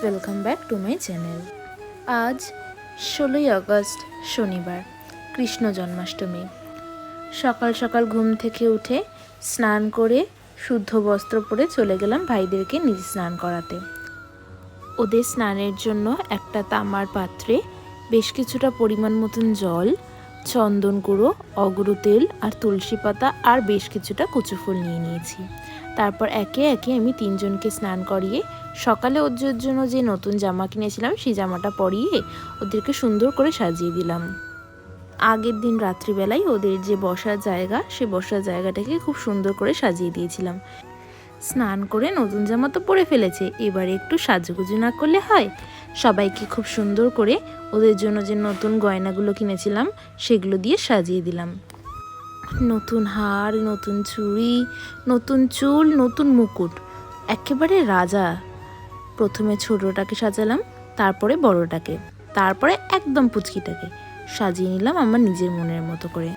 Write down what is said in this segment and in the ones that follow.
Welcome back to my channel. আজ 16ই August শনিবার, কৃষ্ণ জন্মাষ্টমী। সকাল সকাল ঘুম থেকে উঠে স্নান করে শুদ্ধ বস্ত্র পরে চলে গেলাম ভাইদেরকে নিজে স্নান করাতে। ওদের স্নানের জন্য একটা তামার পাত্রে বেশ কিছুটা পরিমাণ মতন জল, চন্দন গুঁড়ো, অগরু তেল আর তুলসী পাতা আর বেশ কিছুটা কুচো ফুল নিয়ে নিয়েছি। তারপর একে একে আমি তিনজনকে স্নান করিয়ে সকালে ওদের জন্য যে নতুন জামা কিনেছিলাম সেই জামাটা পরিয়ে ওদেরকে সুন্দর করে সাজিয়ে দিলাম। আগের দিন রাত্রিবেলায় ওদের যে বসার জায়গা, সে বসার জায়গাটাকে খুব সুন্দর করে সাজিয়ে দিয়েছিলাম। স্নান করে নতুন জামা তো পরে ফেলেছে, এবারে একটু সাজুগুজু না করলে হয়। সবাইকে খুব সুন্দর করে ওদের জন্য যে নতুন গয়নাগুলো কিনেছিলাম সেগুলো দিয়ে সাজিয়ে দিলাম। নতুন হার, নতুন চুড়ি, নতুন চুল, নতুন মুকুট, একেবারে রাজা। প্রথমে ছোটটাকে সাজালাম, তারপরে বড়টাকে, তারপরে একদম পুচকিটাকে সাজিয়ে নিলাম আমার নিজের মনের মতো করে।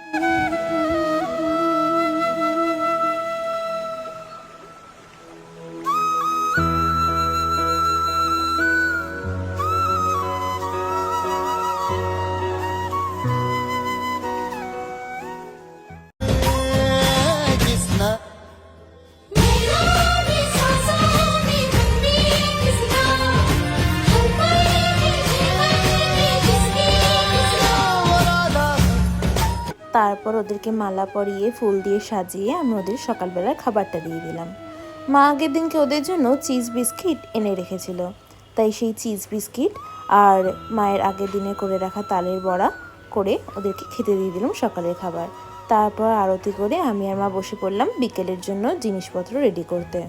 তারপর ওদেরকে মালা পরিয়ে ফুল দিয়ে সাজিয়ে আমি ওদের সকালবেলার খাবারটা দিয়ে দিলাম। মা আগের দিনকে ওদের জন্য চিজ বিস্কিট এনে রেখেছিল, তাই সেই চিজ বিস্কিট আর মায়ের আগের দিনে করে রাখা তালের বড়া করে ওদেরকে খেতে দিয়ে দিলাম সকালের খাবার। তারপর আরতি করে আমি আর মা বসে পড়লাম বিকেলের জন্য জিনিসপত্র রেডি করতে।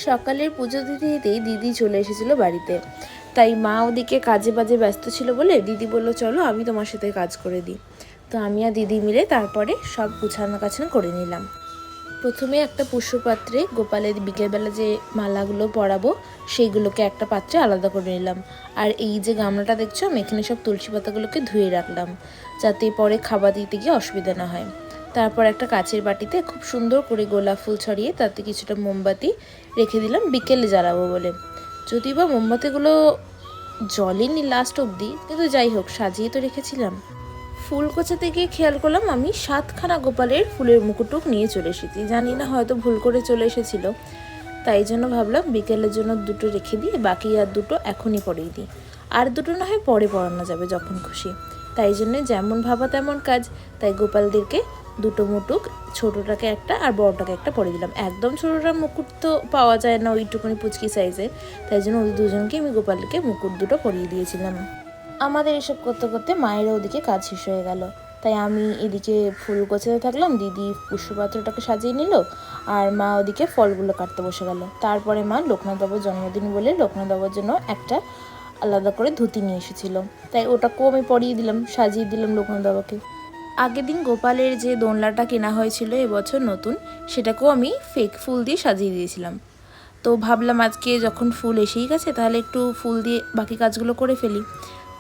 সকালের পুজো দিতে দিতেই দিদি চলে এসেছিল বাড়িতে, তাই মা ওদিকে কাজে বাজে ব্যস্ত ছিল বলে দিদি বলল চলো আমি তোমার সাথে কাজ করে দিই। তো আমি আর দিদি মিলে তারপরে সব গুছানো কাছানো করে নিলাম। প্রথমে একটা পুষ্পপাত্রে গোপালের বিকেলবেলা যে মালাগুলো পরাবো সেইগুলোকে একটা পাত্রে আলাদা করে নিলাম। আর এই যে গামলাটা দেখছো, আমি এখানে সব তুলসী পাতাগুলোকে ধুয়ে রাখলাম যাতে পরে খাবার দিতে গিয়ে অসুবিধা না হয়। তারপর একটা কাচের বাটিতে খুব সুন্দর করে গোলাপ ফুল ছড়িয়ে তাতে কিছুটা মোমবাতি রেখে দিলাম বিকেলে জ্বালাবো বলে। যদিও বা মোমবাতিগুলো জ্বলেনি লাস্ট অবধি, কিন্তু যাই হোক সাজিয়ে তো রেখেছিলাম। ফুল গোছাতে গিয়ে খেয়াল করলাম আমি 7খানা গোপালের ফুলের মুকুটুক নিয়ে চলে এসেছি। জানি না, হয়তো ভুল করে চলে এসেছিল, তাই জন্য ভাবলাম বিকেলের জন্য দুটো রেখে দিই, বাকি আর দুটো এখনই পরেই দিই। আর দুটো না হয় পরে পরানো যাবে যখন খুশি। তাই জন্য যেমন ভাবা তেমন কাজ। তাই গোপালদেরকে দুটো মুটুক, ছোটোটাকে একটা আর বড়টাকে একটা পরে দিলাম। একদম ছোটোটার মুকুট তো পাওয়া যায় না, ওইটুকুনি পুচকি সাইজের, তাই জন্য ওই দুজনকে আমি গোপালকে মুকুট দুটো পরিয়ে দিয়েছিলাম। আমাদের এসব করতে করতে মায়ের ওদিকে কাজ শেষ হয়ে গেল, তাই আমি এদিকে ফুল গোছাতে থাকলাম, দিদি পুষ্পপাত্রটাকে সাজিয়ে নিল, আর মা ওদিকে ফলগুলো কাটতে বসে গেল। তারপরে মা লোকনাথ বাবুর জন্মদিন বলে লোকনাথ বাবুর জন্য একটা আলাদা করে ধুতি নিয়ে এসেছিল, তাই ওটাকেও আমি পরিয়ে দিলাম, সাজিয়ে দিলাম লোকনাথ বাবুকে। আগের দিন গোপালের যে দোলনাটা কেনা হয়েছিল এবছর নতুন, সেটাকেও আমি ফেক ফুল দিয়ে সাজিয়ে দিয়েছিলাম। তো ভাবলাম আজকে যখন ফুল এসেই গেছে তাহলে একটু ফুল দিয়ে বাকি কাজগুলো করে ফেলি।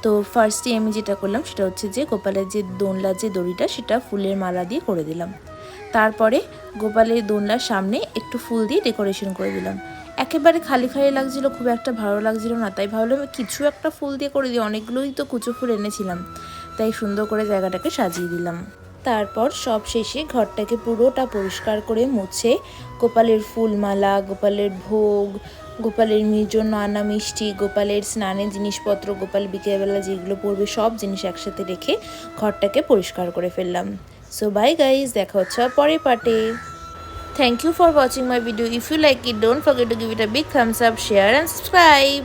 তো ফার্স্টে আমি যেটা করলাম সেটা হচ্ছে যে গোপালের যে দোলনার যে দড়িটা সেটা ফুলের মালা দিয়ে করে দিলাম। তারপরে গোপালের দোলনার সামনে একটু ফুল দিয়ে ডেকোরেশন করে দিলাম। একেবারে খালি খালি লাগছিল, খুব একটা ভালো লাগছিল না, তাই ভাবলাম কিছু একটা ফুল দিয়ে করে দিই, অনেকগুলোই তো কুচো ফুল এনেছিলাম, তাই সুন্দর করে জায়গাটাকে সাজিয়ে দিলাম। তারপর সব শেষে ঘরটাকে পুরোটা পরিষ্কার করে মুছে গোপালের ফুলমালা, গোপালের ভোগ, গোপালের জন্য আনা মিষ্টি, গোপালের স্নানের জিনিসপত্র, গোপাল বিকেলবেলা যেগুলো পড়বে সব জিনিস একসাথে রেখে ঘরটাকে পরিষ্কার করে ফেললাম। সো বাই গাইজ, দেখা হচ্ছে পরের পার্টে। Thank you for watching my video. If you like it, don't forget to give it a big thumbs up, share and subscribe.